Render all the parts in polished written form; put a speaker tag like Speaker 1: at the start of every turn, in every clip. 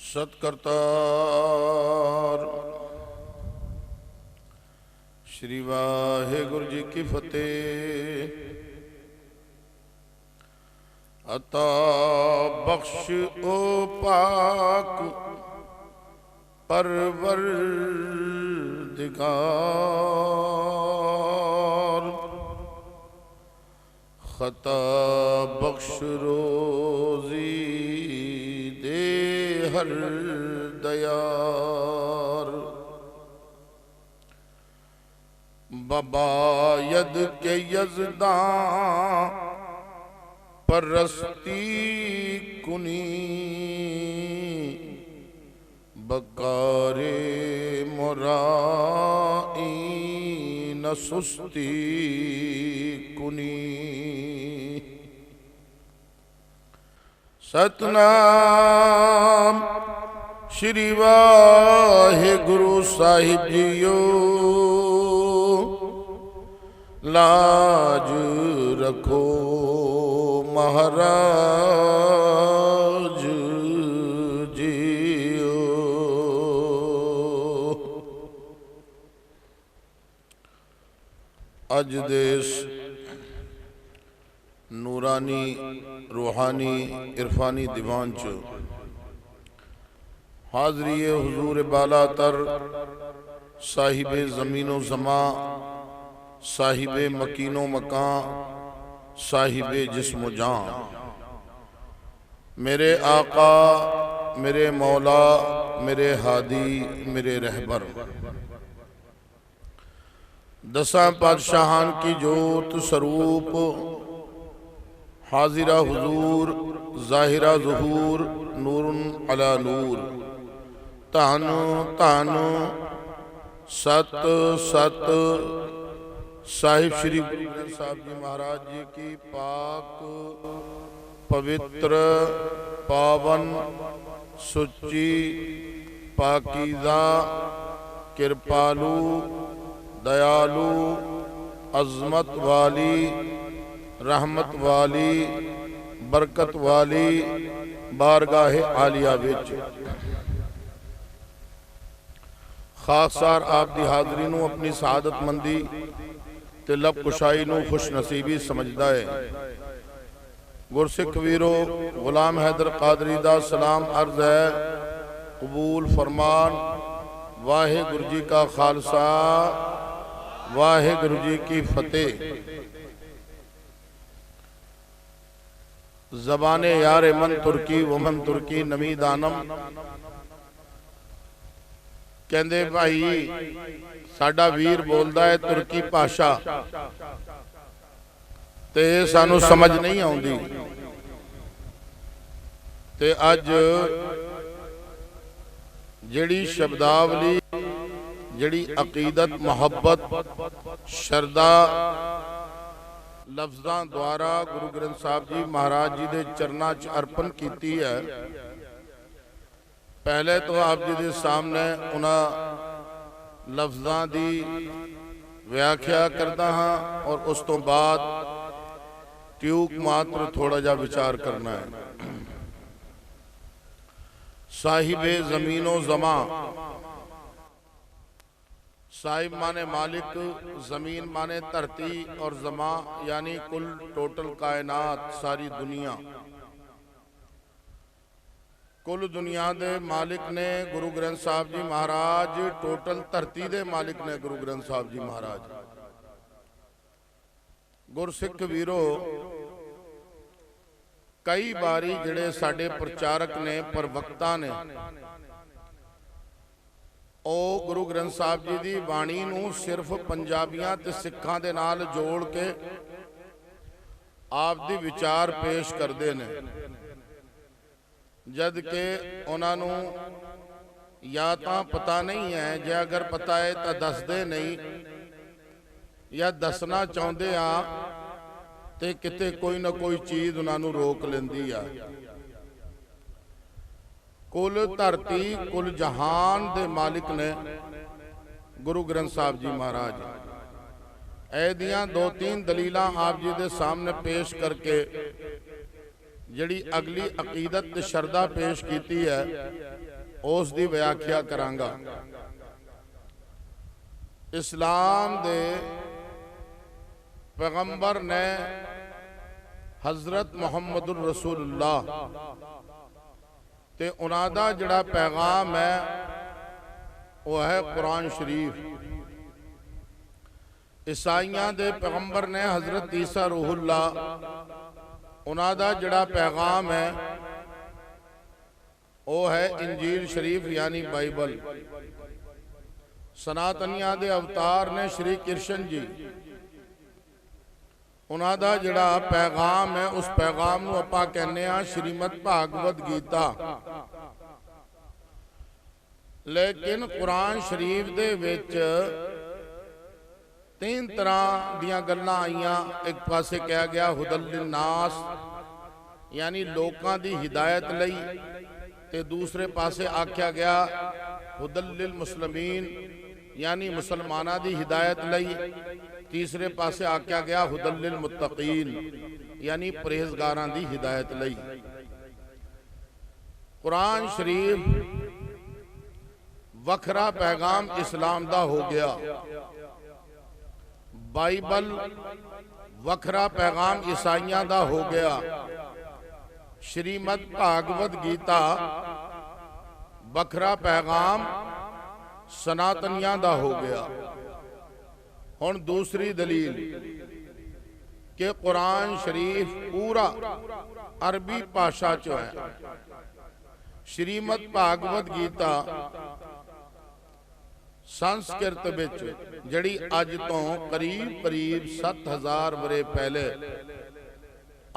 Speaker 1: सतकरतार श्री वाहिगुरु जी की फतेह। अता बख्श ओ पाक परवरदिगार, खता बख्श रोजी दे हर दयार। बबायद के यज़दां परस्ती कुनी, बकारे मुराई न सुस्ती कुनी। सतनाम श्री वाहिगुरु साहिब जीओ, लाज रखो महाराज जीओ। अज दे नूरानी रूहानी इरफानी दीवान च हाज़री हुजूर बालातर साहिबे ज़मीनो ज़मा, साहिबे मकीनो मकां, साहिबे जिस्मो जान, मेरे आका, मेरे मौला, मेरे हादी, मेरे रहबर, दसां पातशाहान की जोत स्वरूप हाजिरा हुजूर ज़ाहिरा ज़ुहूर नूरुन अला नूर। धन धन सत सत साहिब श्री गुरु ग्रंथ साहिब जी महाराज जी की पाक पवित्र पावन सुच्ची पाकीज़ा कृपालु दयालु अज़मत वाली रहमत वाली बरकत वाली बारगाहे आलिया विच खाससार आप दी हाज़री नूं अपनी सआदतमंदी ते लब कुशाई नूं खुश नसीबी समझदा है। गुरसिख वीरो गुलाम हैदर कादरी दा सलाम अर्ज है, कबूल फरमान। वाहिगुरु जी का खालसा, वाहिगुरु जी की फतेह। ज़बाने यार मन तुर्की वमन तुर्की नमी दानम। कहंदे भाई साडा वीर बोलदा है तुर्की भाषा ते सानू समझ नहीं आउंदी। ते अज जिहड़ी शब्दावली जिहड़ी अकीदत मुहब्बत शरदा लफ्ज़ां द्वारा गुरु ग्रंथ साहिब जी महाराज जी दे चरनां च अर्पण कीती है, पहले तो आप जी के सामने उन्हां लफ्ज़ां दी व्याख्या करदा हाँ और उस तो बाद ट्यूक मात्र थोड़ा जा विचार करना है। साहिबे ज़मीनो ज़मा, साहिब माने मालिक, ज़मीन माने धरती और ज़मा यानी कुल टोटल कायनात सारी दुनिया। कुल दुनिया दे मालिक ने गुरु ग्रंथ साहिब जी महाराज, टोटल धरती दे मालिक ने गुरु ग्रंथ साहिब जी महाराज। गुरसिख वीरो कई बारी जिहड़े साडे प्रचारक ने प्रवक्ता ने ओ गुरु ग्रंथ साहिब जी की बाणी नूं सिर्फ पंजाबियां ते सिखां दे नाल जोड़ के आप दी विचार पेश करते हैं, जद के उन्होंने या तो पता नहीं है, जे अगर पता है तो दसदे नहीं, या दसना चाहते हाँ तो किते कोई ना कोई चीज़ उन्होंने रोक लेंदी आ। कुल धरती कुल जहान दे मालिक ने गुरु ग्रंथ साहिब जी महाराज। ए दियां दो तीन दलीलां आप जी दे सामने पेश करके जिहड़ी अगली अकीदत ते शरदा पेश की है उस दी व्याख्या करांगा। इस्लाम दे पैगंबर ने हजरत मुहम्मदुर रसूलुल्लाह ते उन्हां दा जिहड़ा पैगाम है वह है कुरान शरीफ। ईसाइयां दे पैगंबर ने हजरत ईसा रूहुल्लाह उन्हां दा जिहड़ा पैगाम है वह है इंजील शरीफ यानी बाइबल। सनातनियां दे अवतार ने श्री कृष्ण जी उन्हां दा जिहड़ा पैगाम है उस पैगाम नूं आपां कहने आ श्रीमद भागवत गीता। लेकिन कुरान शरीफ दे विच तीन तरह दियां गल्लां आईयां। एक पासे कहा गया हुदल लिन्नास यानी लोकां दी हिदायत लई, ते दूसरे पासे आख्या गया हुदल लिल मुस्लिमीन यानी मुसलमानां दी हिदायत लई। तीसरे पासे आख्या गया हुदल लिल मुत्तकीन यानी परहेजगारां दी हिदायत लई। कुरान शरीफ वखरा पैगाम इस्लाम दा हो गया, बाइबल वखरा पैगाम ईसाइयां दा हो गया, श्रीमद भागवत गीता वखरा पैगाम सनातनियां दा हो गया। हुण दूसरी दलील कि कुरान शरीफ पूरा अरबी भाषा च है। श्रीमद भागवत गीता संस्कृत विच जिहड़ी अज तो करीब करीब 7000 वरे पहले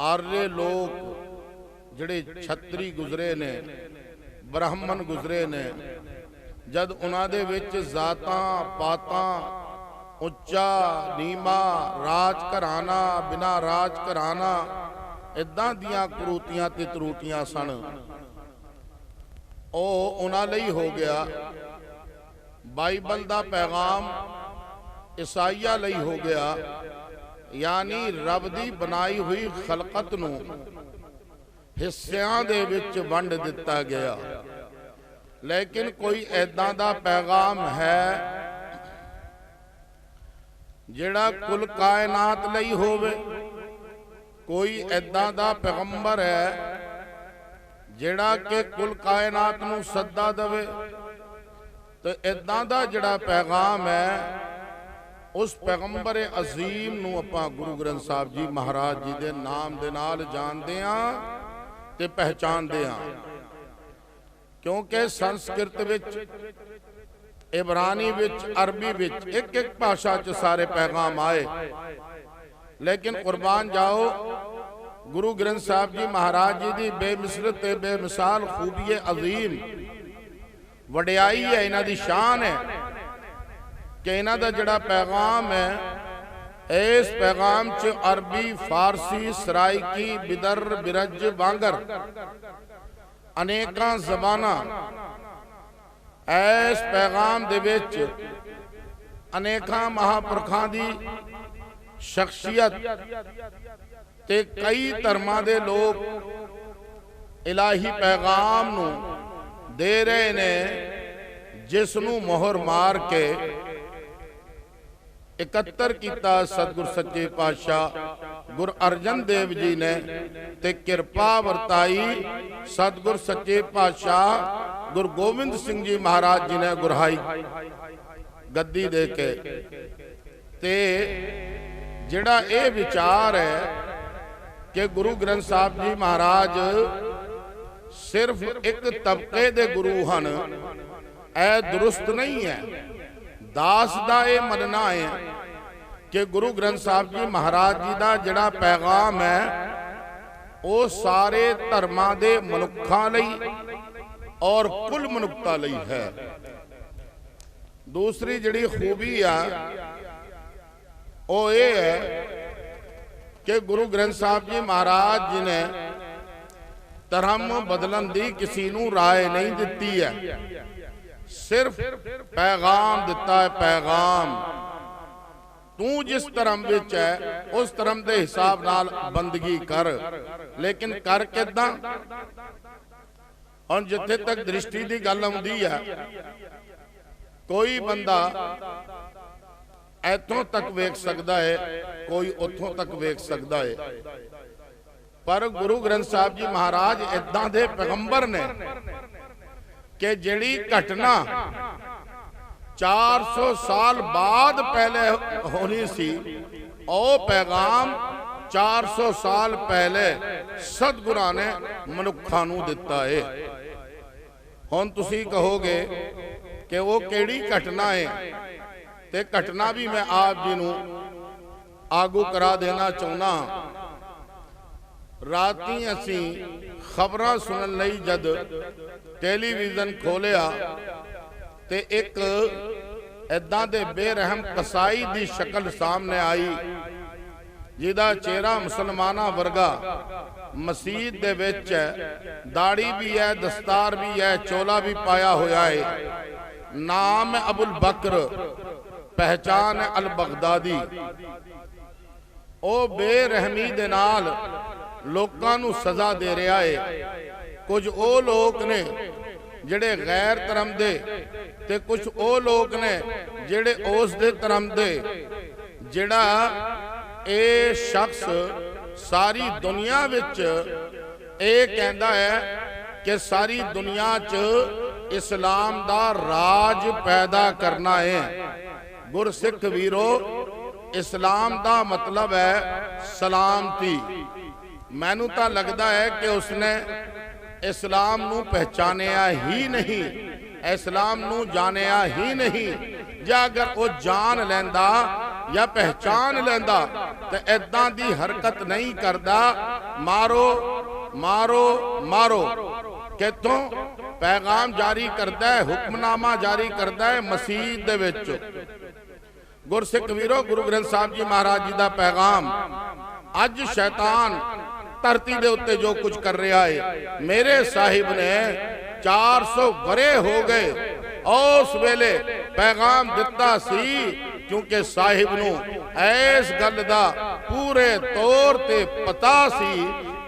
Speaker 1: आर्य लोग जिहड़े छतरी गुजरे ने, ब्राह्मण गुजरे ने, जद उन्हां दे विच जातां पातां उच्चा नीमा राज घराना बिना राज घराना इदां दियां करूतियां ते त्रुटियां सन। ओ उन्हां लई हो गया। बाइबल दा पैगाम ईसाइया लई हो गया यानी रब दी बनाई हुई खलकत नूं हिस्सियां दे विच वंड दिता गया। लेकिन कोई ऐदां दा पैगाम है जिहड़ा कुल कायनात लई होवे, कोई ऐदां दा पैगंबर है जिहड़ा कि कुल कायनात नूं सद्दा देवे। तो इदां दा जिहड़ा पैगाम है उस पैगंबर अजीम नूं आपां गुरु ग्रंथ साहिब जी महाराज जी दे नाम दे नाल जानदे हां ते पहचानदे हां। क्योंकि संस्कृत विच, इबरानी विच, अरबी विच एक एक भाषा च सारे पैगाम आए। लेकिन कुर्बान जाओ गुरु ग्रंथ साहिब जी महाराज जी की बेमिसल ते बेमिसाल खूबी अजीम वडियाई है, इन्हां दी शान है कि इन्हां दा जिहड़ा पैगाम है इस पैगाम च अरबी, फारसी, सराइकी, बिदर, बिरज वांगर अनेकां ज़बानां इस पैगाम दे विच अनेकां महापुरखां दी शख्सियत ते कई धर्मां दे लोग इलाही पैगाम नूं दे रहे ने, जिसनूं मोहर मार के इकत्तर किया सतगुर सच्चे पातशाह गुरु अर्जन देव जी ने, ते किरपा वरताई सतगुर सच्चे पातशाह गुरु गोविंद सिंह जी महाराज जी ने गुरहाई गद्दी दे के। ते जिहड़ा ये विचार है कि गुरु ग्रंथ साहिब जी महाराज सिर्फ एक तबके दे गुरु हन, ऐ दुरुस्त नहीं है। दास दा ये मनना है कि गुरु ग्रंथ साहिब जी महाराज जी दा जिहड़ा पैगाम है वो सारे धर्मां दे मनुखां लई और कुल मनुखता लई है। दूसरी जिहड़ी खूबी आ वो ये है कि गुरु ग्रंथ साहिब जी महाराज जी ने धर्म बदलन दी किसी नूं राय नहीं दिती है, सिर्फ पैगाम दिता है। पैगाम तू जिस धर्म विच है उस धर्म के हिसाब नाल बंदगी कर, लेकिन कर किदां? हुण जिथे तक दृष्टि की गल आउंदी है, कोई बंदा इथों तक वेख सकता है, कोई उथों तक वेख सकता है, पर गुरु ग्रंथ साहब जी महाराज इदां दे पैगंबर ने कि जिहड़ी घटना 400 साल बाद पहले होनी सी, ओ पैगाम 400 साल पहले सतगुरां ने मनुखा नूं दिता है। हुण तुसीं कहोगे कि वो किहड़ी घटना है, ते घटना भी मैं आप जी नूं आगू करा देना चाहुंदा। राती असीं खबरां सुनन लई जद टेलीविजन खोलिया ते एक इदां दे बेरहम कसाई दी शक्ल सामने आई, जिहदा चेहरा मुसलमाना वर्गा, मसीत दे विच दाड़ी भी है, दस्तार भी है, चोला भी पाया होया है। नाम है अबुल बकर, पहचान है अल बगदादी। ओ बेरहमी दे नाल लोकां नूं सज़ा दे रहा है। कुछ ओ लोग ने जिहड़े गैर धर्म दे, ते कुछ ओ लोग ने जिहड़े उस दे धर्म दे। जिहड़ा ए शख्स सारी दुनिया विच ए कहंदा है कि सारी दुनिया च इस्लाम दा राज पैदा करना है। गुरसिख वीरो, इस्लाम दा मतलब है सलामती। मैनू तो लगता है कि उसने इस्लाम नू पहचानिया ही नहीं, इस्लाम नू जानिया ही नहीं। या अगर वो जान लैंदा या पहचान लैंदा तो इदां दी हरकत नहीं करदा, मारो मारो मारो। कितों पैगाम जारी करता है, हुक्मनामा जारी करता है मसीत दे विच। गुरसिख वीरो, गुरु ग्रंथ साहब जी महाराज जी दा पैगाम, अज शैतान धरती दे उत्ते जो कुछ कर रहा है, मेरे साहिब ने 400 वरे हो गए उस वेले पैगाम दिता सी, क्योंकि साहिब नू इस गल दा पूरे तौर ते पता सी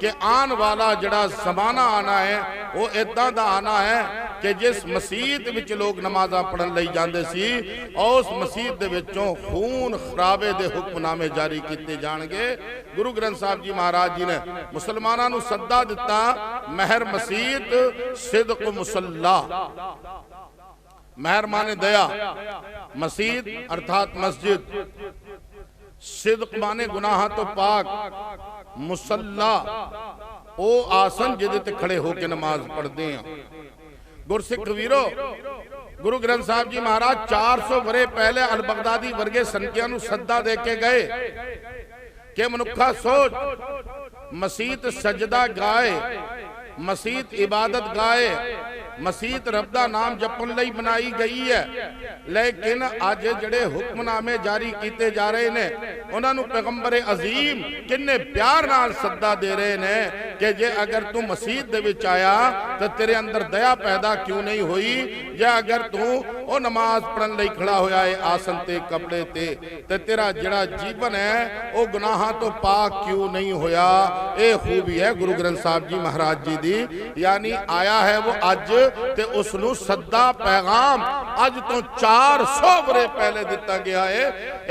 Speaker 1: कि आने वाला जड़ा जमाना आना है वो इदां दा आना है कि जिस मसीत विच लोग नमाज़ां पढ़न लई जांदे सी, उस मसीत दे विचों खून खराबे दे हुक्मनामे जारी किए जाणगे। गुरु ग्रंथ साहब जी महाराज जी ने मुसलमानां नूं सद्दा दिता, महर मसीत सिदक मुसल्ला। महर माने दया, मसीत अर्थात मस्जिद, सिदक माने गुनाह तो पाक, मुसल्ला ओ आसन जिहदे ते खड़े होकर नमाज पढ़ते हैं। गुरसिख वीरो, गुरु ग्रंथ साहब जी महाराज 400 वरे पहले अल बगदादी वर्गे संख्या नूं सद्दा दे के गए कि मनुखा सोच, मसीत सजदा गाए, मसीत इबादत गाए, मसीत रब दा नाम जपन लई बनाई गई है। लेकिन अज जड़े हुक्मनामे जारी किए जा रहे ने, उन्होंने पैगंबर अजीम किन्ने प्यार नाल सद्दा दे रहे ने कि जे अगर तू मसीत दे विच आया तो तेरे अंदर दया पैदा क्यों नहीं हुई, या अगर तू वो नमाज पढ़न लई खड़ा होया है आसन ते कपड़े ते तेरा जड़ा जीवन है वो गुनाहां तो पाक क्यों नहीं होया। ये खूबी है गुरु ग्रंथ साहब जी महाराज जी दी, यानी आया है वो अज ते उसनू सद्दा पैगाम अज तो 400 वरे पहले दिता गया है।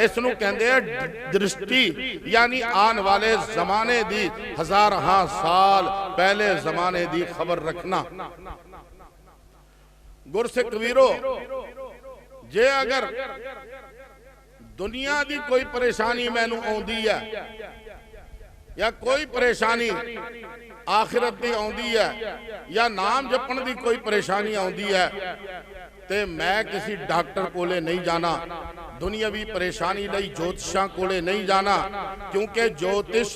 Speaker 1: इसनू कहंदे हैं दृष्टि, यानी आने वाले जमाने दी, हजारां साल पहले जमाने दी खबर रखना। गुरसिख वीरो, जे अगर दुनिया दी कोई परेशानी मैनू आउंदी है या कोई परेशानी आखिरत दी आउंदी है या नाम जपन दी कोई परेशानी आउंदी है, ते मैं किसी डॉक्टर कोले नहीं जाना, दुनियावी परेशानी लई ज्योतिषां कोले नहीं जाना, क्योंकि ज्योतिष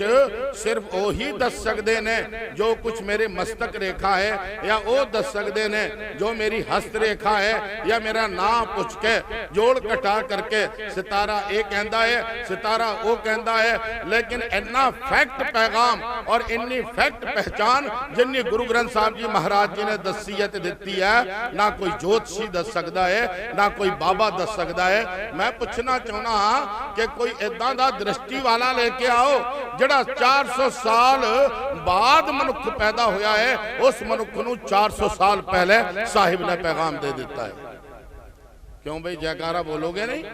Speaker 1: सिर्फ वो ही दस सकते ने जो कुछ मेरे मस्तक रेखा है, या वो दस सकते ने जो मेरी हस्त रेखा है, या मेरा नाम पूछ के जोड़ कटा करके सितारा ये कहता है, सितारा वो कहता है। लेकिन इन्ना फैक्ट पैगाम और इन्नी फैक्ट पहचान जिन्नी गुरु ग्रंथ साहब जी महाराज जी ने दसीयत दी है, ना कोई ज्योतिषी दस सकता है, ना कोई बाबा दस सकता है। मैं पुछना चाहना कि कोई इदां दा दृष्टि वाला लेके आओ जिहड़ा 400 साल बाद मनुख पैदा होया है, उस मनुख नूं 400 साल पहले साहिब ने पैगाम दे दिता है। क्यों भाई जयकारा बोलोगे नहीं?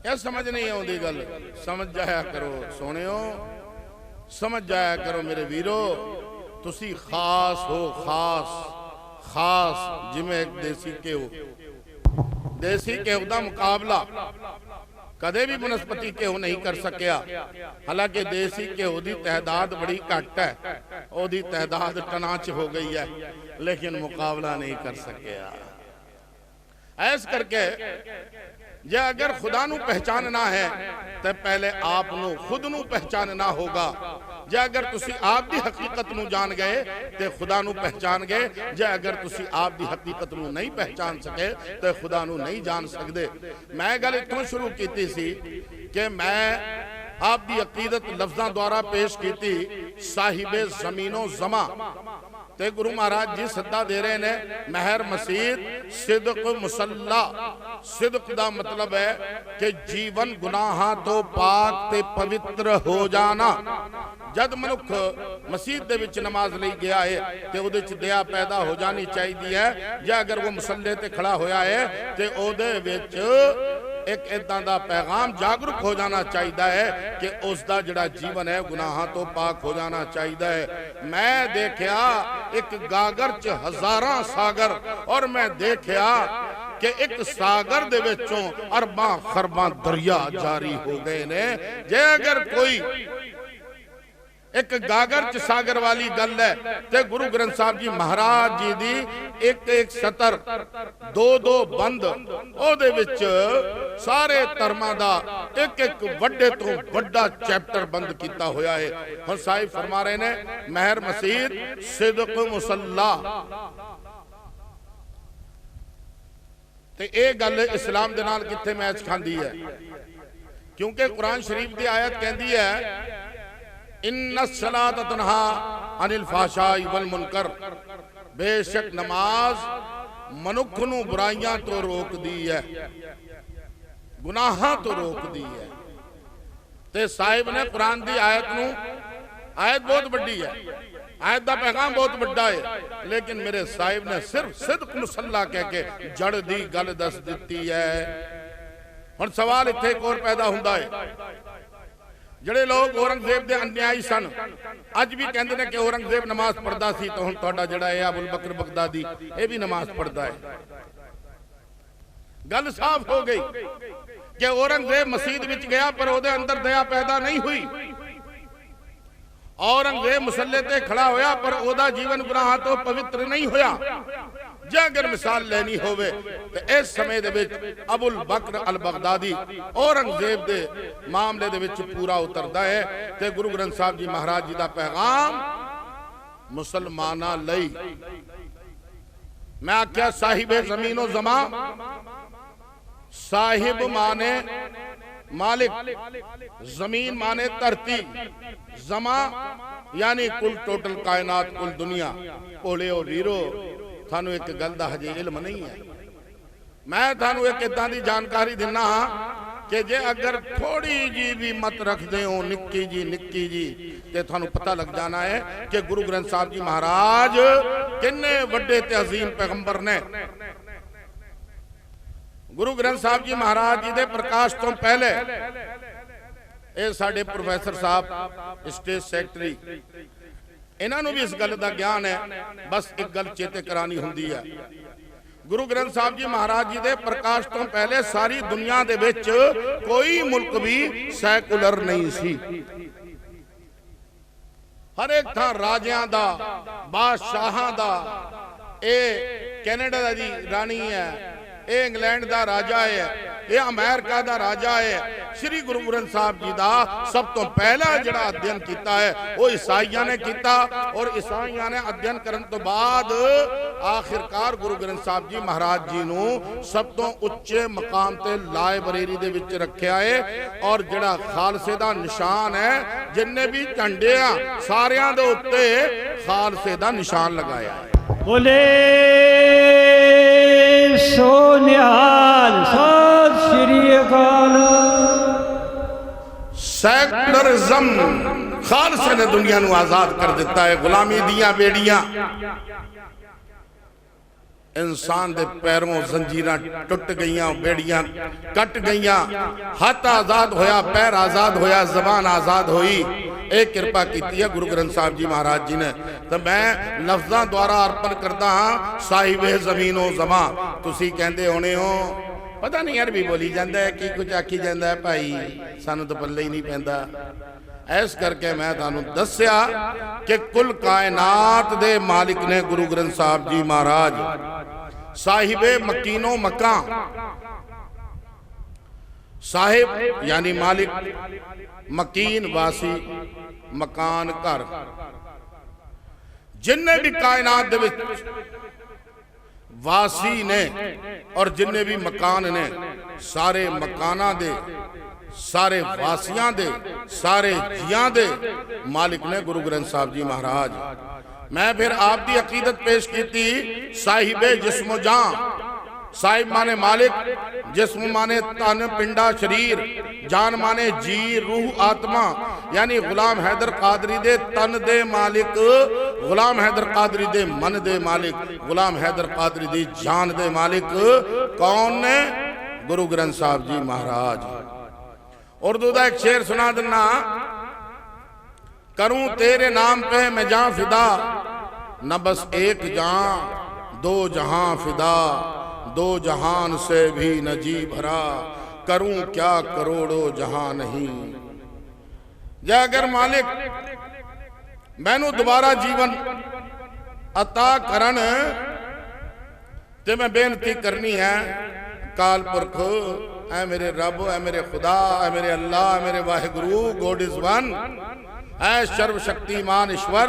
Speaker 1: यह समझ नहीं आती गल, समझ जाया करो सोनियो, समझ जाया करो मेरे वीरो। तुसी खास हो, खास खास जिमें एक देसी घ्यो, देसी घ्यो का मुकाबला कदे भी बनस्पति घ्यो नहीं कर सकिया। हालांकि देसी घ्यो की तहदाद बड़ी घट है, ओदी तहदाद टना च हो गई है, लेकिन मुकाबला नहीं कर सकिया। ऐस करके जे अगर खुदा नू पहचानना है तो पहले आप नू खुद नू पहचानना होगा। जे अगर तुसी आप दी हकीकत नू जान गए तो खुदा नू पहचान गए। जे अगर तुसी आप दी हकीकत नू नहीं पहचान सके तो खुदा नू नहीं जान सकते। मैं गल इत्थों शुरू की सी कि मैं आप दी अकीदत लफ्ज़ां द्वारा पेश की थी। साहिबे ज़मीनो ज़मा ते गुरु महाराज जी सद्दा दे रहे ने महर मसीद सिदक मुसल्ला। सिदक दा मतलब है कि जीवन गुनाहां तो पाक ते पवित्र हो जाना। जद मनुख मसीद दे विच नमाज लई गया है ते ओदे च दया पैदा हो जानी चाहिए है। जे अगर वो मुसल्ले ते खड़ा होया है ते ओदे विच एक इदां दा पैगाम जागरूक हो जाना चाहिए है कि उसका जिहड़ा जीवन है गुनाहां तो पाक हो जाना चाहिए है। मैं देखा एक गागर च हजारां सागर, और मैं देखा कि एक सागर दे विचों अरबां खरबां दरिया जारी हो गए ने। जे अगर कोई एक गागर च सागर वाली गल है ते गुरु ग्रंथ साहब जी महाराज जी दी एक एक सतर दो दो बंद ओदे विच सारे धर्मां दा एक एक वड्डे तो वड्डा चैप्टर बंद किया होया है। हुण साहिब फरमा रहे ने महर मसीद सिदक मुसल्ला ते ये गल इस्लाम दे नाल कित्थे मैच खांदी है, क्योंकि कुरान शरीफ की आयत कहती है इन्ना सलात तन्हा अनिल फाशाई वल मुनकर। बेशक नमाज मनुख नू बुराइयां तो रोक दी है, गुनाहां तो रोक दी है। ते साहिब ने कुरान दी आयत नू, आयत बहुत बड़ी है, आयत दा पैगाम बहुत बड़ा है, लेकिन मेरे साहिब ने सिर्फ सिदक मुसल्ला कह के जड़ दी गल दस दी है। हुण सवाल इत्थे एक और पैदा हुंदा है, ਜਿਹੜੇ लोग औरंगजेब के अन्यायी सन अज भी कहते हैं कि औरंगजेब नमाज पढ़ता सी, तो हुण तुहाडा जिहड़ा है अबुल बकर बगदादी ये भी नमाज पढ़ता है। गल साफ हो गई कि औरंगजेब मसीद विच गया पर ओदे अंदर दया पैदा नहीं हुई। औरंगजेब मुसल्ले ते खड़ा होया पर ओदा जीवन गुनाहां तो पवित्र नहीं होया। जे अगर मिसाल लेनी होवे तो इस समय दे विच अबुल बकर अल बगदादी औरंगजेब दे मामले दे विच पूरा उतरदा है। ते गुरु ग्रंथ साहब जी महाराज जी दा पैगाम मुसलमाना लई। मैं आख्या साहिबे ज़मीनो ज़मा, साहिब माने मालिक, जमीन माने धरती, जमा यानी कुल टोटल कायनात कुल दुनिया। भोले ओ वीरो थानू एक गल दा हजे इल्म नहीं है। मैं थानू एक इदां दी जानकारी दिना कि जे अगर थोड़ी जी भी मत रखते हो निक्की जी ते थानू पता लग जाना है कि गुरु ग्रंथ साहब जी महाराज किन्ने वड्डे ते अजीम पैगंबर ने। गुरु ग्रंथ साहब जी महाराज जी दे प्रकाश तो पहले ये साडे प्रोफेसर साहब स्टेट सैकटरी, इन्हों भी इस गल का ज्ञान है। बस एक गल चेते करानी हुंदी है, गुरु ग्रंथ साहब जी महाराज जी दे प्रकाश तो पहले सारी दुनिया दे विच कोई मुल्क भी सैकुलर नहीं सी। हर एक था राजियां दा, बादशाहां दा। ए कैनेडा दा जी रानी है, ये इंग्लैंड का राजा है, ये अमेरिका का राजा है। श्री गुरु ग्रंथ साहब जी का सब तो पहला जिहड़ा अध्ययन किया है वो ईसाइयां ने किया, और ईसाइयां ने अध्ययन करने तो बाद आखिरकार गुरु ग्रंथ साहब जी महाराज जी नू सब तो उच्चे मकाम ते लाइब्रेरी दे विच रखिया है। और जिहड़ा खालसे का निशान है, जिन्ने भी झंडे आ सारियां दे उत्ते खालसे का निशान लगाया है।
Speaker 2: बोले सो निहाल सत श्री अकाल।
Speaker 1: सैकुलरिज्म खालसा ने दुनिया नू आजाद कर दिता है। गुलामी दियां बेड़ियां इंसान दे पैरों जंजीरां टुट गईयां, बेड़ियां कट गईयां, हाथ आजाद होया, पैर आजाद होया, जबान आजाद हुई। एक कृपा की है गुरु ग्रंथ साहब जी महाराज जी ने। तो मैं लफ्ज़ां द्वारा अर्पण करता हाँ साहिबे ज़मीनो ज़मा। तुसी कहंदे होने हो पता नहीं यार भी बोली जाता है कि कुछ आखी जाता है भाई, सानू तो पल्ले ही नहीं पैंदा। इस करके मैं तुहानू दस्या कि कुल कायनात दे मालिक ने गुरु ग्रंथ साहब जी महाराज साहिबे मकीनो मका। साहिब यानी मालिक, मकीन वासी, मकान घर। जिन्ने भी कायनात दे विच वासी ने और जिन्ने भी मकान ने, सारे मकाना दे, सारे वासियां दे, सारे जियां दे मालिक ने गुरु ग्रंथ साहब जी महाराज। मैं फिर आपकी अकीदत पेश की थी साहिबे जिस्मो जान। साहिब माने मालिक, जिस्म माने तन पिंडा शरीर, जान माने जी रूह आत्मा। यानी गुलाम हैदर कादरी दे तन दे मालिक, गुलाम हैदर कादरी दे मन दे मालिक, गुलाम हैदर कादरी दी जान दे मालिक कौन ने? गुरु ग्रंथ साहब जी महाराज। उर्दू का एक शेर सुना देना, करूं तेरे नाम पे मैं जान फिदा, न बस एक जान दो जहां फिदा, दो जहान से भी न जी भरा, करूं क्या करोड़ों जहां नहीं। जे अगर मालिक मैनू दोबारा जीवन अता करन ते मैं बेनती करनी है काल पुरख, ऐ मेरे रब, ऐ मेरे खुदा, ऐ मेरे अल्लाह, ऐ मेरे वाहिगुरु, गॉड इज वन, ऐ सर्वशक्तिमान ईश्वर,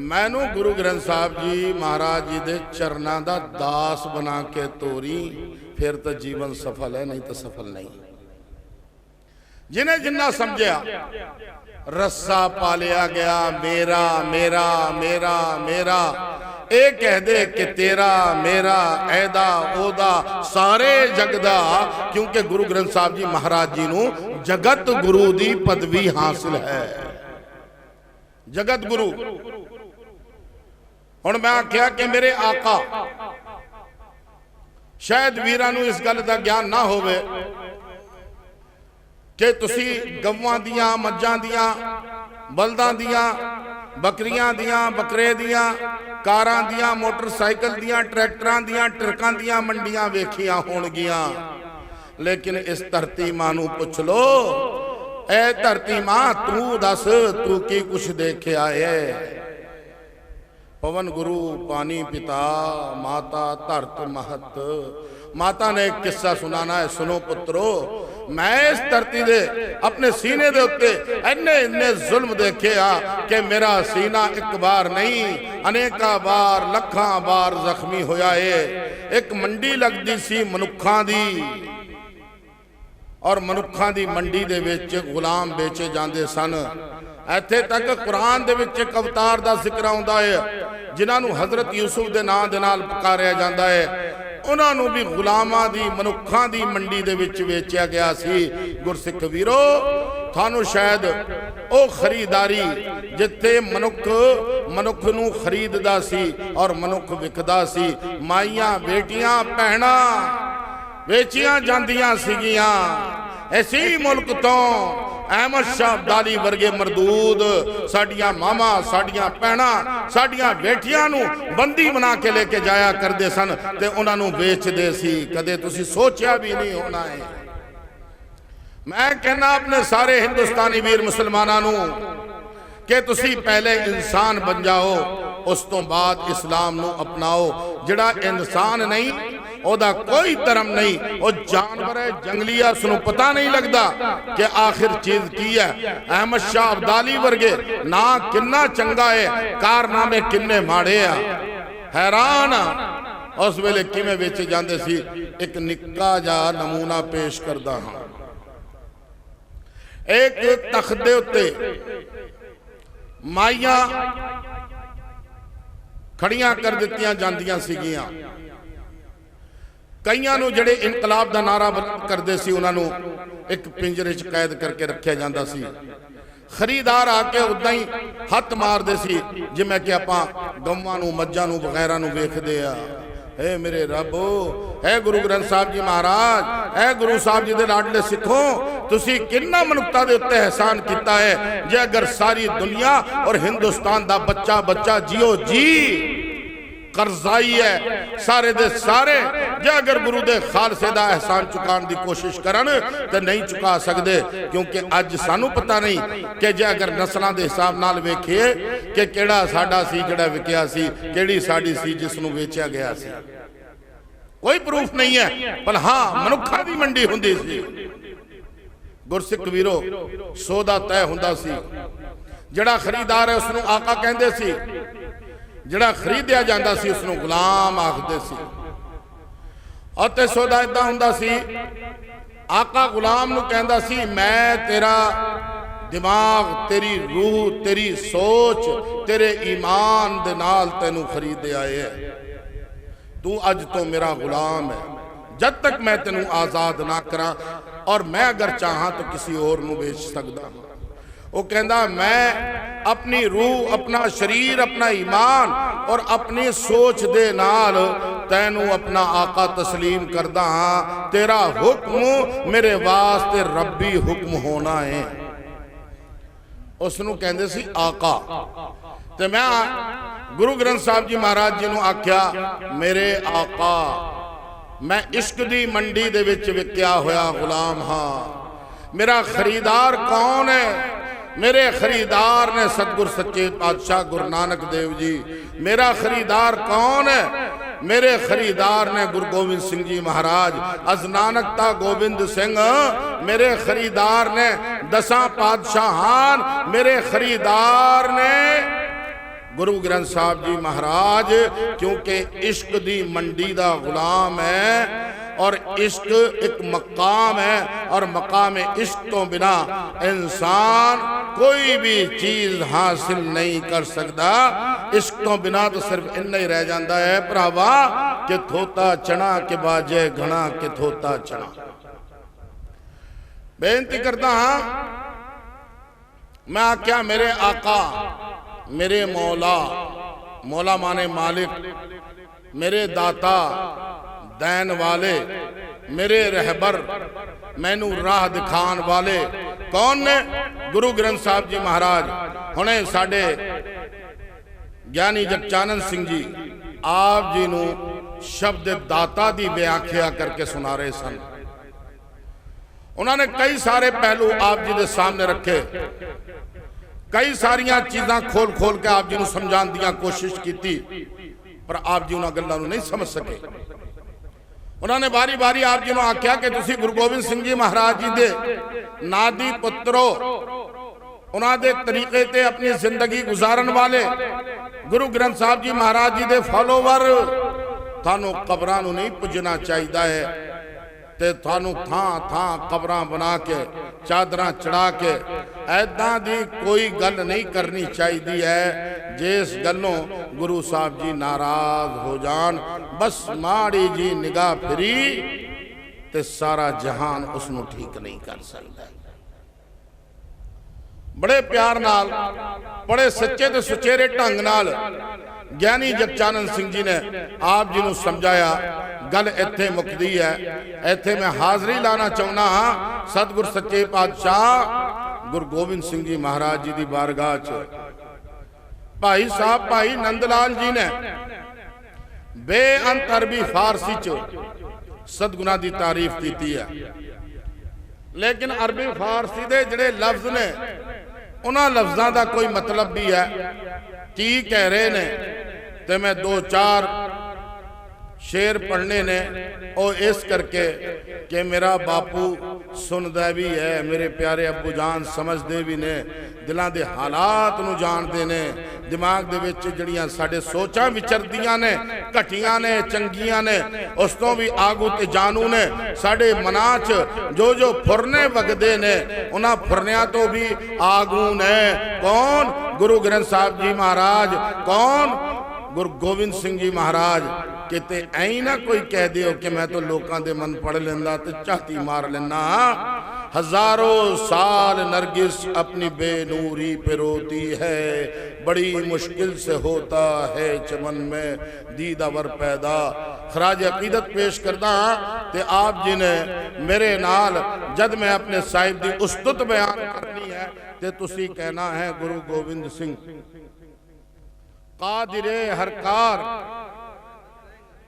Speaker 1: मैनू गुरु ग्रंथ साहब जी महाराज जी दे चरना दा दास बना के तोरी, फिर तो जीवन सफल है, नहीं तो सफल नहीं। जिन्हें जिन्ना समझा रस्सा पालिया गया मेरा मेरा मेरा मेरा, ए कह दे कि तेरा मेरा ऐदा ओदा सारे जगदा, क्योंकि गुरु ग्रंथ साहब जी महाराज जी नू जगत गुरु दी पदवी हासिल है। जगत गुरु। हुण मैं आख्या कि मेरे आका, शायद वीरां नू इस गल दा ज्ञान ना होवे कि तुसी गवां दियां, मज्जां दियां, बलदां दियां, बकरियां दियां, बकरे दियां, कारां दियां, मोटरसाइकिल दियां, ट्रैक्टरां दियां, ट्रकां दियां मंडियां वेखियां होणगियां, लेकिन इस धरती मां नू पुछ लो, ए धरती मां तू दस तू की कुछ देखिया है? पवन गुरु पानी पिता माता धरत महत। माता ने एक किस्सा सुनाना है, सुनो पुत्रो। मैं इस धरती दे अपने सीने दे उत्ते इन्ने इन्ने जुल्म देखे आ कि मेरा सीना एक बार नहीं अनेका बार लखां बार जख्मी होया है। एक मंडी लगदी सी मनुखां दी, और मनुखां दी मंडी दे विच गुलाम बेचे जांदे सन। इत्थे तक कुरान दे विच एक अवतार दा जिक्र आउंदा है जिन्हां नूं हज़रत यूसुफ दे नाम दे नाल पुकारिया जांदा है। उन्हां नूं भी गुलामां दी मनुखां दी मंडी दे विच वेचिया गया सी। गुरसिख वीरो, थानू शायद ओ खरीदारी जिथे मनुख नूं खरीददा सी और मनुख विकदा सी, माइयां बेटियां भैणां वेचियां जांदियां सीगियां। इसी मुल्क तो अहमद शाह अब्दाली वर्गे मरदूद साडियां मामा, साडियां भैणां, साडियां बेटियां नूं बंदी बना के लेके जाया करदे सन ते उन्हां नूं बेचदे सी। कदे तुसीं सोचिया भी नहीं होना है। मैं कहना अपने सारे हिंदुस्तानी वीर मुसलमानां नूं कि तुसीं पहले इंसान बन जाओ, उस तो बाद इस्लाम नूं अपनाओ। जिहड़ा इंसान नहीं ओदा कोई धर्म नहीं, वो जानवर है, जंगली है, उसनूं पता नहीं लगता कि आखिर चीज की है। अहमद शाह अब्दाली वर्गे ना किन्ना चंगा है, कारनामे किन्ने माड़े आ। हैरान उस वेले किवें बेचे जांदे सी। एक निक्का जा नमूना पेश करदा हां। एक तख्त दे उत्ते माइयां खड़ियां कर दित्तियां जांदियां सीगियां। कईयां नूं जिहड़े इनकलाब दा नारा करदे सी उन्हां नूं एक पिंजरे च कैद करके रखिया जांदा सी। खरीदार आके उदां ही हथ मारदे सी जिवें कि आपां गवां नूं मज्जां नूं वगैरा नूं वेखदे आ। है मेरे रब, है गुरु ग्रंथ साहब जी महाराज, है गुरु साहब जी दे लाडले सिखों, तुसी किन्ना मनुखता दे उत्ते एहसान किया है। जे अगर सारी दुनिया और हिंदुस्तान दा बच्चा बच्चा जियो जी कर्जाई है सारे दे सारे, जे अगर गुरु दे खालसे दा एहसान चुकाने की कोशिश करन तो नहीं चुका सकते। क्योंकि अज सानू पता नहीं कि जे अगर नस्लों के हिसाब नाल वेखिए कि केड़ा साडा सी जिहड़ा विकिया सी, केड़ी साडी सी जिसनूं वेचिया गया सी, कोई प्रूफ नहीं है। पर हाँ मनुखा की मंडी हुंदी सी। गुरसिख वीरो सौदा तय हुंदा सी। जिहड़ा खरीदार है उसनूं आका कहंदे सी, जिहड़ा खरीदिया जाता सी उसनूं गुलाम आखदे सी। और ते सौदा इदां हुंदा सी, आका गुलाम नूं कहंदा सी मैं तेरा दिमाग, तेरी रूह, तेरी सोच, तेरे ईमान दे नाल तैनूं खरीदे आए है। तू अज तो मेरा गुलाम है जब तक मैं तैनूं आज़ाद ना करा, और मैं अगर चाहां तो किसी और नूं बेच सकदा। वो कहता मैं अपनी रूह, अपना शरीर, अपना ईमान और अपनी सोच दे नाल तैनू अपना आका तस्लीम करदा हाँ। तेरा हुक्म मेरे वास्ते रब्बी हुक्म होना है। उसनू कहंदे सी आका। ते मैं गुरु ग्रंथ साहब जी महाराज जी नू आख्या मेरे आका, मैं इश्क दी मंडी दे विच विकिया होया गुलाम हाँ। मेरा खरीदार कौन है? मेरे खरीदार ने सतगुर सच्चे पातशाह गुरु नानक देव जी। मेरा खरीदार कौन है? मेरे खरीदार ने गुरु गोबिंद सिंह जी महाराज। अज नानकता गोबिंद सिंह मेरे खरीदार ने, 10 पातशाहान मेरे खरीदार ने गुरु ग्रंथ साहब जी महाराज। क्योंकि इश्क दी मंडी दा गुलाम है और इश्क एक मकाम है, और मकाम इश्क तो बिना इंसान कोई भी चीज हासिल नहीं कर सकता। इश्क तो बिना तो सिर्फ इन्ना ही रह जाता है भरावा कि थोता चना के बाजे घना के थोता चना। बेनती करता हाँ, मैं आख्या मेरे आका, मेरे मौला, मौला माने मालिक, मेरे दाता दैन वाले, मेरे रहबर, मैनू राह दिखान वाले कौन ने? गुरु ग्रंथ साहब जी महाराज। हुणे साडे ज्ञानी जगचानंद सिंह जी आप जी नू शब्द दाता दी व्याख्या करके सुना रहे सन। उन्होंने कई सारे पहलू आप जी के सामने रखे, कई सारिया चीज़ां खोल खोल के आप जी नू समझाने की कोशिश की, पर आप जी उन्होंने गल्लां नू नहीं समझ सके। उन्होंने बारी बारी आप जी ने आख्या कि तुसी गुरु गोबिंद सिंह जी महाराज जी दे नादी पुत्रो, उन्होंने तरीके ते अपनी जिंदगी गुजारन वाले गुरु ग्रंथ साहब जी महाराज जी दे फॉलोवर, थानू कबरां नू नहीं पुजना चाहिए है, ते थानू थां थां कबरां बना के चादरां चढ़ा के ऐदां दी कोई गल नहीं करनी चाहिए है जिस गलों गुरु साहब जी नाराज हो जान। बस माड़ी जी निगाह फिरी ते सारा जहान उसनू ठीक नहीं कर सकता। बड़े प्यार नाल, बड़े सच्चे ते सुचेरे ढंग नाल ज्ञानी जगचानंद सिंह जी ने आप जी नू समझाया। गल इत्थे मुकदी है। इत्थे मैं हाजरी लाना चाहना हाँ सतगुर सच्चे पातशाह गुरु गोबिंद सिंह जी महाराज जी की बारगाह च भाई साहब भाई नंदलाल जी ने बेअंत अरबी फारसी च सदगुना की तारीफ की है। लेकिन अरबी फारसी के जिहड़े लफ्ज ने उन्हां लफ्ज़ां का कोई मतलब भी है की कह रहे ने, तो मैं 2-4 शेर पढ़ने ने और इस करके कि मेरा बापू सुनदा भी है, मेरे प्यारे अब्बू जान समझते भी ने, दिलों के हालात नूं जानते ने, दिमाग दे विच जिहड़ियां साडे सोचां विचरदियां ने, घटियां ने चंगियां ने, उस तो भी आगू ते जानू ने। साडे मनां च जो जो फुरने वगदे ने उन्हां फुरनियां तो भी आगू ने। कौन? गुरु ग्रंथ साहब जी महाराज। कौन? गुरु गोबिंद सिंह जी महाराज किते ऐ ना कोई कह दियो कि मैं तो लोगों के मन पढ़ लेंदा ते चाहती मार लेना। हजारों साल नरगिस अपनी बेनूरी पे रोती है, बड़ी मुश्किल से होता है चमन में दीदावर पैदा। खराज अकीदत पेश करदा ते आप जी ने मेरे नाल जद मैं अपने साहिब की उस्तुत बयान करनी है ते तुसी कहना है गुरु गोबिंद सिंह कादिरे हरकार,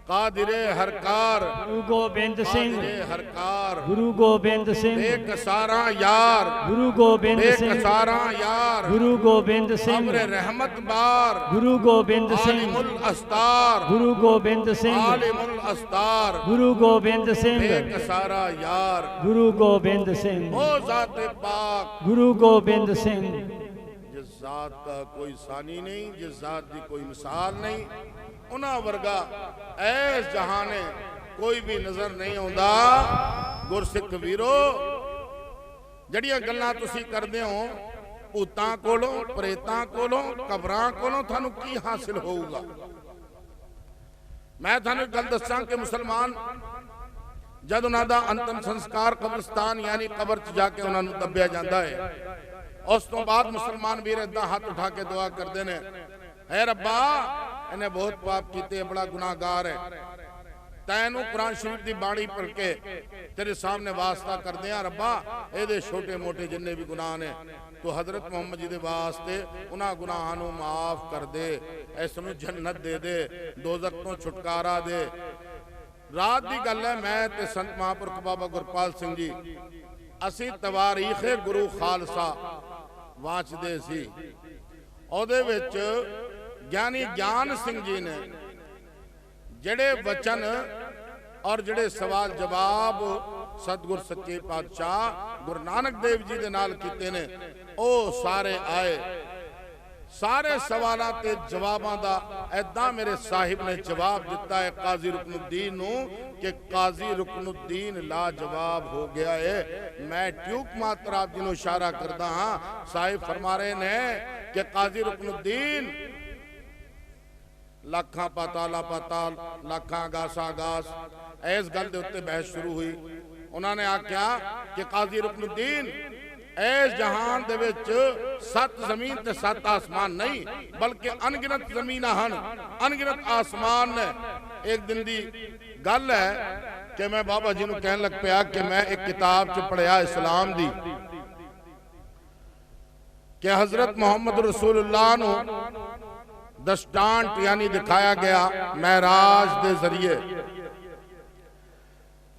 Speaker 1: कादिरे हरकार,
Speaker 2: गुरु गोबिंद सिंह,
Speaker 1: हरकार,
Speaker 2: गुरु गोबिंद सिंह,
Speaker 1: बेकसारा यार,
Speaker 2: गुरु गोबिंद सिंह,
Speaker 1: बेकसारा यार,
Speaker 2: गुरु गोबिंद सिंह,
Speaker 1: अमरे रहमत बार,
Speaker 2: गुरु गोबिंद सिंह,
Speaker 1: आलिमुल अस्तार,
Speaker 2: गुरु गोबिंद सिंह,
Speaker 1: आलिमुल अस्तार,
Speaker 2: गुरु गोबिंद सिंह,
Speaker 1: बेकसारा यार,
Speaker 2: गुरु गोबिंद सिंह,
Speaker 1: ओ जाते पाक,
Speaker 2: गुरु गोबिंद सिंह।
Speaker 1: जिस जात का कोई सानी नहीं, जिस जात की कोई मिसाल नहीं, उन्हां वर्गा ऐस जहाने कोई भी नजर नहीं आता। गुरसिख वीरो जड़ियां गल्लां तुसी करदे हो भूतां कोलों, प्रेतां कोलों, कबरां कोलों थानू की हासिल होऊगा? मैं थानू गल दसां कि मुसलमान जद उन्हां दा अंतिम संस्कार कब्रिस्तान यानी कबर च जाके उन्हां नू दबिया जांदा है, उस तो बाद मुसलमान वीर इदा हाथ उठा के दुआ करते हैं, है रब्बा इन्हें बहुत पाप किए, बड़ा गुनाहगार है, तैनू कुरान शरीफ की बाणी पढ़ के तेरे सामने वास्ता करते हैं रब्बा, ये छोटे मोटे जिन्ने भी गुनाह ने तो हजरत मुहम्मद जी के वास्ते उन्हां गुनाहां माफ कर दे, इसनू जन्नत दे दे, दोजख तो छुटकारा दे। रात की गल है, मैं ते संत महापुरख बाबा गुरपाल सिंह जी असी तवारीखे गुरु खालसा वाचदे सी। ਉਹਦੇ ਵਿੱਚ ਗਿਆਨੀ ਗਿਆਨ ਸਿੰਘ ਜੀ ਨੇ ਜਿਹੜੇ ਵਚਨ ਔਰ ਜਿਹੜੇ ਸਵਾਲ ਜਵਾਬ ਸਤਿਗੁਰ ਸੱਚੇ ਪਾਤਸ਼ਾਹ ਗੁਰੂ ਨਾਨਕ ਦੇਵ ਜੀ ਦੇ ਨਾਲ ਕੀਤੇ ਨੇ, ਉਹ ਸਾਰੇ ਆਏ। सारे सवालों के जवाबों का ऐदा मेरे साहिब ने जवाब दिता है काजी रुकनुद्दीन नू कि काजी रुकनुद्दीन लाजवाब हो गया है। मैं ट्यूक मात्र आप जी को इशारा करता हाँ, साहिब फरमा रहे ने कि काजी रुकनुद्दीन लाखा पाताला पाताल, लाखा गासा गास, इस गल के उत्ते बहस शुरू हुई। उन्होंने आख्या कि काजी रुकनुद्दीन इस जहान दे विच 7 जमीन ते 7 आसमान नहीं, बल्कि अनगिनत जमीन हैं, अनगिनत आसमान ने। एक दिन की गल है कि मैं बाबा जी को कहन लग पिया कि मैं एक किताब च पढ़िया इस्लाम दी कि हजरत मोहम्मद रसूलुल्लाह नू दस्तांट यानी दिखाया गया महराज के जरिए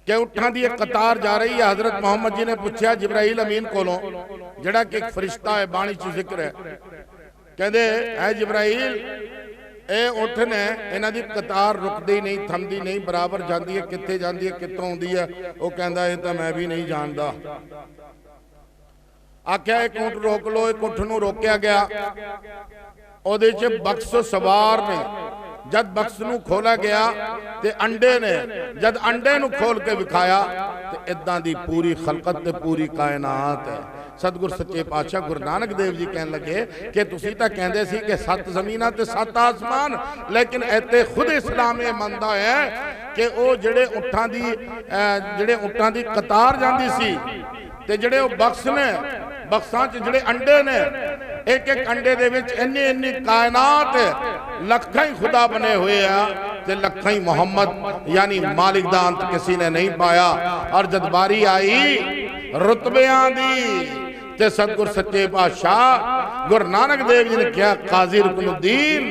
Speaker 1: कि उठां दी एक कतार जा रही है। हजरत मोहम्मद जी ने पूछा जिब्राइल अमीन कोलों, जड़ा कि एक फरिश्ता है, बाणी च जिक्र है, कहते है जिब्राइल ए उठ ने, इन्हां दी कतार रुकदी नहीं, थमदी नहीं, बराबर जाती है, कित्थे जाती है, कित्थों आउंदी है। वो कहता है तो मैं भी नहीं जानता। आख्या एक ऊंट रोक लो, एक ऊंट नूं रोकया गया, ਉਹਦੇ ਚ बक्स सवार ने। जद बक्स नूं खोला गया ते अंडे ने, जद अंडे नूं खोल के विखाया ते इदां दी पूरी खलकत ते पूरी कायनात है। सतगुर सच्चे पातशाह गुरु नानक देव जी कहन लगे कि तुसीं तां कहंदे सी कि 7 ज़मीनां ते 7 आसमान, लेकिन इत्थे खुद इस्लाम ये मनदा है कि वो जिहड़े ऊंटां दी कतार जांदी सी ते जिहड़े वो बक्स ने, बक्सां च जिहड़े अंडे ने, एक एक अंडे दे विच इन्नी इन्नी कायनात, लखां ही खुदा बने हुए हैं ते लखां ही मोहम्मद यानी मालिक दा अंत किसी ने नहीं पाया। और जद बारी आई रुतबियां दी ते सतगुर सच्चे पातशाह गुरु नानक देव जी ने कहा काजी रुकनुद्दीन,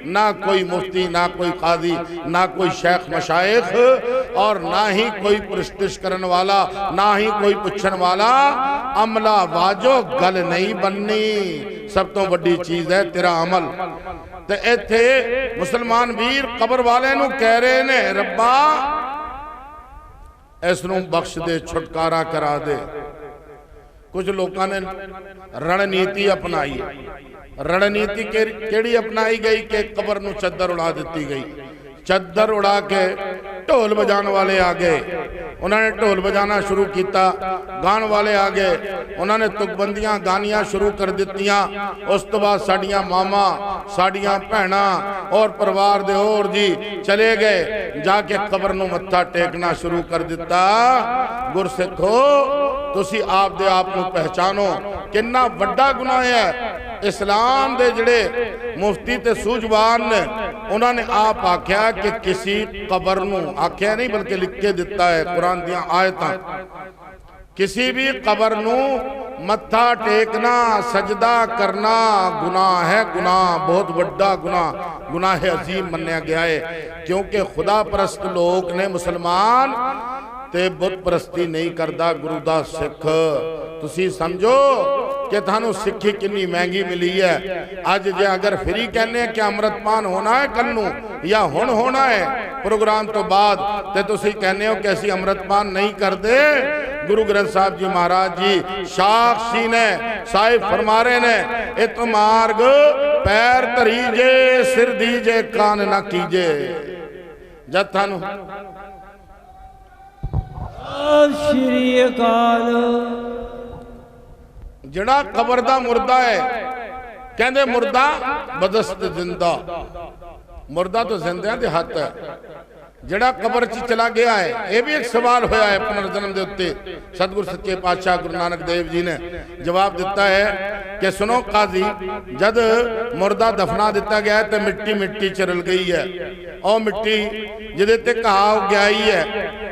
Speaker 1: ना कोई मुफ्ती, ना कोई काजी, ना कोई शेख मशाइख, और ना ही कोई पुरस्तिश करने वाला, ना ही कोई पूछन वाला, अमला वाजो गल नहीं बननी, सब तो बड़ी चीज है तेरा अमल। ते इत्थे मुसलमान वीर कबर वाले नू कह रहे ने रब्बा इसनू बख्श दे, छुटकारा करा दे। कुछ लोगों ने रणनीति अपनाई। रणनीति केड़ी अपनाई गई कि कबर नू चद्दर उड़ा दी गई। चद्दर उड़ा के ढोल बजाने वाले आ गए, उन्होंने ढोल बजाना शुरू किया, गान वाले आ गए, उन्होंने तुकबंदियां गानियां शुरू कर दित्तियां। उस तो बाद साडियां मामा साडियां भैणा और परिवार दे और जी चले गए, जाके कबर नूं मत्था टेकना शुरू कर दिता। गुरसिखो तुसी आप दे आप नूं पहचानो, किन्ना वड्डा गुनाह है। इस्लाम दे जिहड़े मुफ्ती ते सूझवान ने उन्होंने आप आख्या कि किसी कबर नूं, आख्या नहीं बल्कि लिख के दिता है कुरान दियां आयतां, किसी भी कबर नूं मत्था टेकना सजदा करना गुनाह है, गुनाह बहुत बड़ा गुनाह, गुनाह अजीम मन्या गया है। क्योंकि खुदा परस्त लोग ने मुसलमान ते बुत परस्ती नहीं करता गुरु दा सिख। तुसी समझो कि थानू सिक्खी कितनी महंगी मिली है। अज जे अगर फ्री कहने कि अमृतपान होना है कल नू या हुण होना है प्रोग्राम तो बाद, ते तुसी कहने हो कि असीं अमृतपान नहीं करते। गुरु ग्रंथ साहब जी महाराज जी साक्षी ने साहिब फरमा रहे ने, इत मार्ग पैर धरीजे सिर दीजे कान ना कीजे। जद थानू
Speaker 2: श्री अकाल
Speaker 1: जड़ा कबर दा मुर्दा है, कहंदे मुर्दा बदस्त जिंदा, मुर्दा तो जिंदियां दे हथ है, जड़ा कबर च चला गया है। यह भी एक सवाल होया है पुनर्जन्म के उत्ते। सतगुरु सच्चे पातशाह गुरु नानक देव जी ने जवाब दिता है कि सुनो काजी, जद मुर्दा दफना दिता गया है तो मिट्टी मिट्टी चरल गई है, और मिट्टी जिदे ते घाव गया ही है,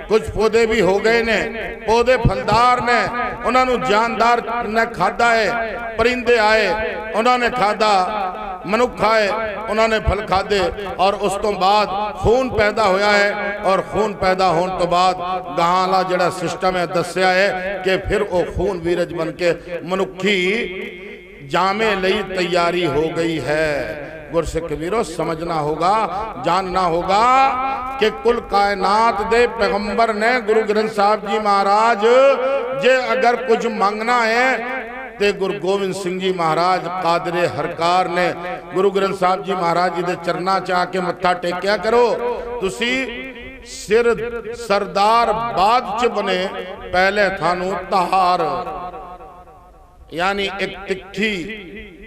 Speaker 1: कुछ पौधे भी हो गए ने, पौधे फलदार ने, उन्होंने जानदार ने खादा है, परिंदे आए उन्होंने खादा, मनुख आए उन्होंने फल खादे, और उस तो बाद खून पैदा होया है, और खून पैदा होने तो बाद गां वाला जिहड़ा सिस्टम है दस्या है कि फिर वो खून वीरज बन के मनुखी जामे लई तैयारी हो गई है। गुरसिख वीरो समझना होगा, जानना होगा कि कुल कायनात दे पैगंबर ने गुरु ग्रंथ साहब जी महाराज जे अगर कुछ मंगना है ते गुरु गोविंद सिंह जी महाराज कादरे हरकार ने गुरु ग्रंथ साहब जी महाराज जी दे चरना च आके मत्था टेकिया करो। तुसी सिर सरदार बाद च बने, पहले थानू तहार यानी एक तिखी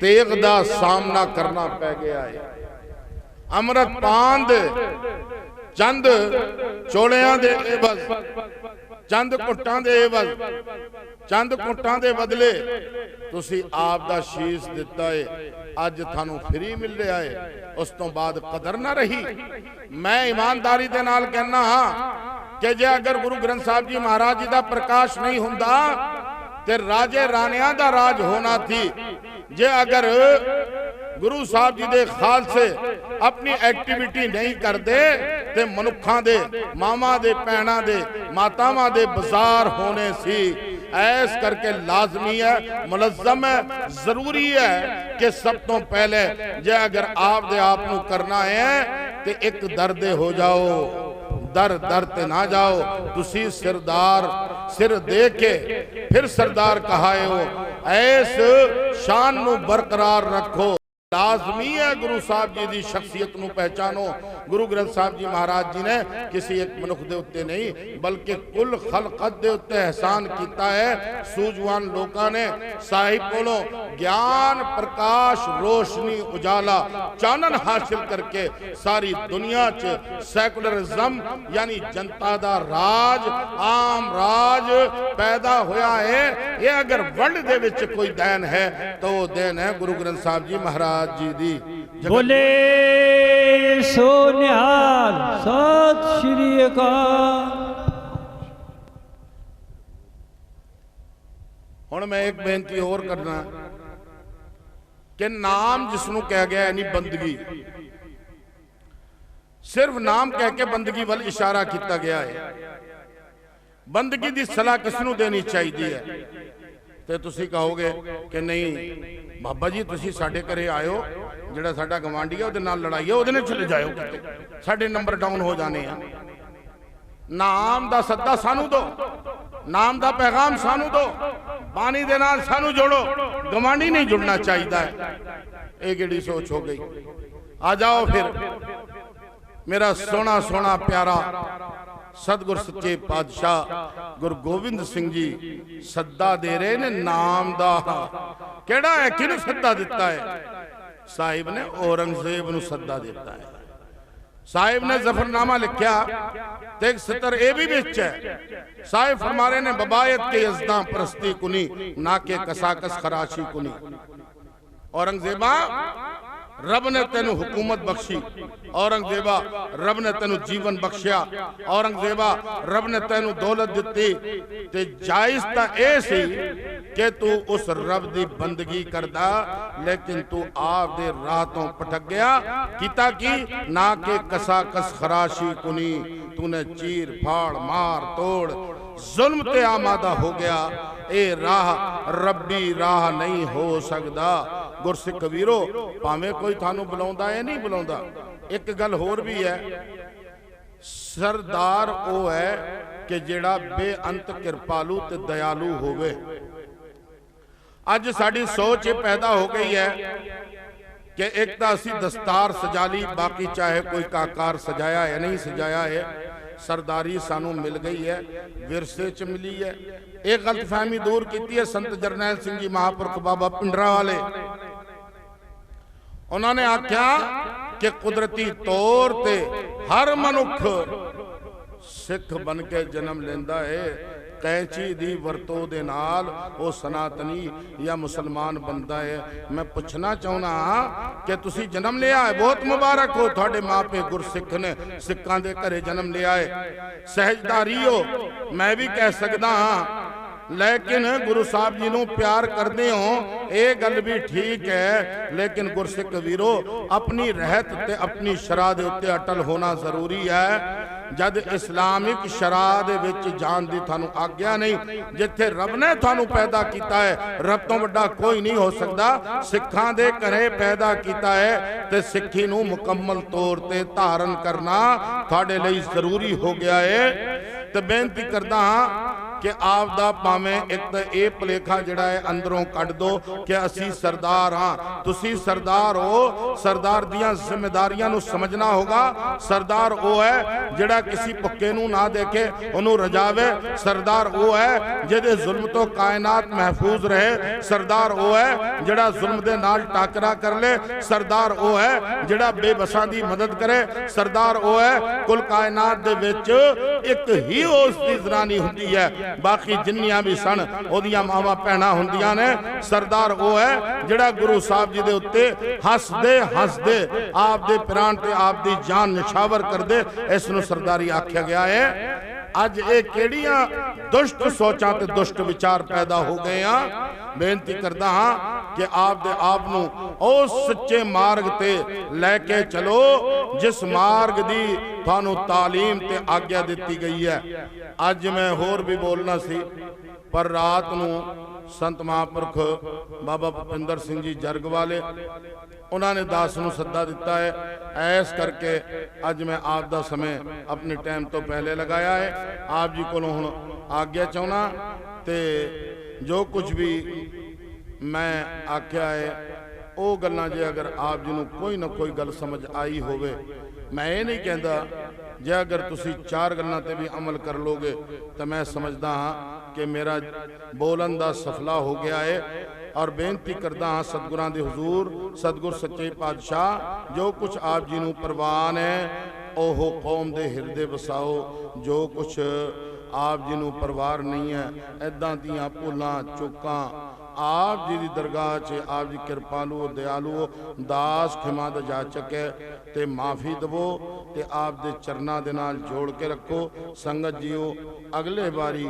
Speaker 1: तेग दा सामना करना पै गया है। अमृत पान दे चंद चोलियां दे एवज, चंद कुट्टां दे एवज, चंद कुट्टां दे बदले तुसी आप दा शीश दिता है, अज थानू फ्री मिल रहा है, उस तो बाद कदर ना रही। मैं ईमानदारी दे नाल कहना हाँ कि जे अगर गुरु ग्रंथ साहब जी महाराज जी दा प्रकाश नहीं हुंदा ते राजे राणियां दा राज होना थी। जे अगर गुरु साहब जी दे खालसे अपनी एक्टिविटी नहीं करते ते मनुखा दे मामा दे भैणा दे मातावां दे बाजार होने सी। ऐस करके लाजमी है, मुलज़्ज़म है, जरूरी है कि सब तो पहले जे अगर आप दे आप नू करना है ते एक दर्दे हो जाओ, दर दर ते ना जाओ। तुसी सिरदार सिर दे के फिर सरदार कहाए हो, ऐस शान नू बरकरार रखो। लाजमी है गुरु साहब जी की शख्सियत नू पहचानो। गुरु ग्रंथ साहब जी महाराज जी ने किसी एक मनुख दे उत्ते नहीं बल्कि कुल खलकत दे उत्ते एहसान किया है। सूझवान लोगों ने साहिब कोलों ज्ञान प्रकाश रोशनी उजाला चानन हासिल करके सारी दुनिया च सैकुलरिज्म यानी जनता दा राज आम राज पैदा होया है। ये अगर वर्ल्ड दे विच कोई देन है तो वो देन है गुरु ग्रंथ साहब जी महाराज जी दी।
Speaker 2: बोले सो निहाल सत श्री अकाल।
Speaker 1: हुण मैं एक बेनती और करना कि नाम जिसनों कह गया यानी बंदगी, सिर्फ नाम कह के बंदगी वाल इशारा किया गया है। बंदगी की सलाह किसनों देनी चाहिए है? तो तुसी कहोगे कि नहीं बाबा जी तुसी साडे घरे आयो, जिहड़ा साडा गवांढी है उहदे नाल लड़ाई है उहदे नाल चले जाओ, साडे नंबर डाउन हो जाने हैं। नाम दा सद्दा सानू दो, नाम दा पैगाम सानू दो, बानी दे नाल सानू जोड़ो, गवांढी नहीं जुड़ना चाहिए है। ये केड़ी सोच हो गई? आ जाओ फिर मेरा सोना सोना प्यारा सतगुर सच्चे पातशाह गुरु गोबिंद सिंह जी सद्दा दे रहे ने नाम दा। केड़ा है, किन्हू सद्दा दिता है? साहिब ने औरंगजेब नू सद्दा दिता है। साहिब ने जफरनामा लिखा तो एक सतर ए भी बिच है। साहिब फरमा रहे ने बबायत के यजदा परस्ती कुनी ना के कसाकस खराशी कुनी। औरंगजेबा रब ने तेनू हुकूमत बख्शी, औरंगजेबा रब ने तेनू जीवन बख्शिया, औरंगजेबा रब ने तेनू दौलत दिती ते जायज तां ए सी कि तू उस रब दी बंदगी करदा, लेकिन तू आप दे राह तो भटक गया। कीता की ना के कसाकस खराशी कुनी, तूने चीर फाड़ मार तोड़ जुल्म ते आमादा हो गया। ए राह रब्बी राह नहीं हो सकदा। गुरसिख वीरो भावें कोई थानू बुलाउंदा है नहीं बुलाउंदा, एक गल होर भी है, सरदार वो है कि जेड़ा बेअंत कृपालू ते दयालु होवे। अज साडी सोच ये पैदा हो गई है कि एक तो असी दस्तार सजा ली, बाकी चाहे कोई काकार सजाया है नहीं सजाया है, सरदारी सानू मिल गई है, विरसे च मिली है। एक गलतफहमी दूर की है संत जरनैल सिंह जी महापुरख बाबा पिंडरा वाले। उन्होंने आख्या कि कुदरती तौर ते हर मनुख सिख बन के जन्म लेंदा है, कैंची दी वरतों दे नाल वो सनातनी या मुसलमान बनता है। मैं पूछना चाहना कि तुसी जन्म लिया है, बहुत मुबारक हो, थोड़े माँ पे गुरसिख ने सिखां दे घरे जन्म लिया है, सहजदारी हो, मैं भी कह सकदा हाँ। लेकिन गुरु साहब जी नू प्यार करते हो, ये गल भी ठीक है, लेकिन गुरसिख वीरो अपनी रहत ते अपनी शराह दे उत्ते अटल होना जरूरी है। जद इस्लामिक शराह दे विच जान दी थानू आग्या नहीं, जिथे रब ने थानू पैदा किया है, रब तो वड्डा कोई नहीं हो सकता। सिखां दे घरे पैदा किया है ते सिक्खी नू मुकम्मल तौर ते धारण करना थाडे लई जरूरी हो गया है। ते बेनती करदा हां कि आप दा भावें एक तो ये भुलेखा जिहड़ा है अंदरों कढ दो कि असी सरदार हाँ, तुसी सरदार हो। सरदार दियां जिम्मेदारियां नू समझना होगा। सरदार वो है जिहड़ा किसी भुक्के नू ना देखे उन्हों रजावे। सरदार वो है जिहदे जुल्म तो कायनात महफूज रहे। सरदार वो है जिहड़ा जुल्म दे नाल टाकरा कर ले। सरदार वो है जिहड़ा बेबसां दी मदद करे। सरदार वो है कुल कायनात दे विच एक ही उस दी जनानी हुंदी है, बाकी जिन्नियां भी सन ओदियां मावां भैणां हुंदियां ने। सरदार वो है जिहड़ा गुरु साहब जी दे उत्ते हसदे हसदे आप दे प्राण ते आप दी जान निछावर कर दे, इस नूं सरदारी आख्या गया है। अज ये केड़ियां दुष्ट सोचां ते दुष्ट विचार पैदा हो गए हैं। बेनती करदा हाँ कि आप दे आप नूं उस सच्चे मार्ग ते लैके चलो जिस मार्ग दी थानू तालीम ते आग्या दिती गई है। अज मैं होर भी बोलना सी, पर रात नूं संत महापुरख बाबा भुपिंदर सिंह जी जरग वाले उन्होंने दास नूं सद्दा दिता है। ऐस करके अज मैं आप दा समय अपने टाइम तो पहले लगाया है। आप जी को हुण आग्या चाहना ते जो कुछ भी मैं आख्या है वो गल्लां जे अगर आप जी नूं कोई ना कोई गल समझ आई होवे, मैं ये नहीं कहता जे अगर तुसी चार गल्लां ते भी अमल कर लोगे तो मैं समझदा हाँ कि मेरा बोलन दा सफला हो गया है। और बेनती करदा हाँ सतगुरां दे हुजूर सतगुर सच्चे पातशाह जो कुछ आप जी नूं परवान है ओहो कौम दे हिरदे वसाओ। जो कुछ आप जी नूं परवार नहीं है ऐदां दियां भुलां चूकां आप जी की दरगाह च आप जी कृपालु दयालु दास खिमा दा जाचक है ते माफ़ी दवो ते आप दे चरना दे नाल जोड़ के रखो। संगत जीओ अगले बारी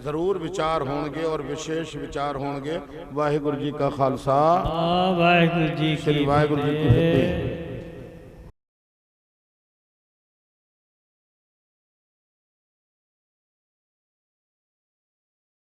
Speaker 1: जरूर विचार होंगे और विशेष विचार होंगे। वाहिगुरु जी का खालसा
Speaker 2: वाहिगुरु जी की
Speaker 1: वाहिगुरु जी की फतेह।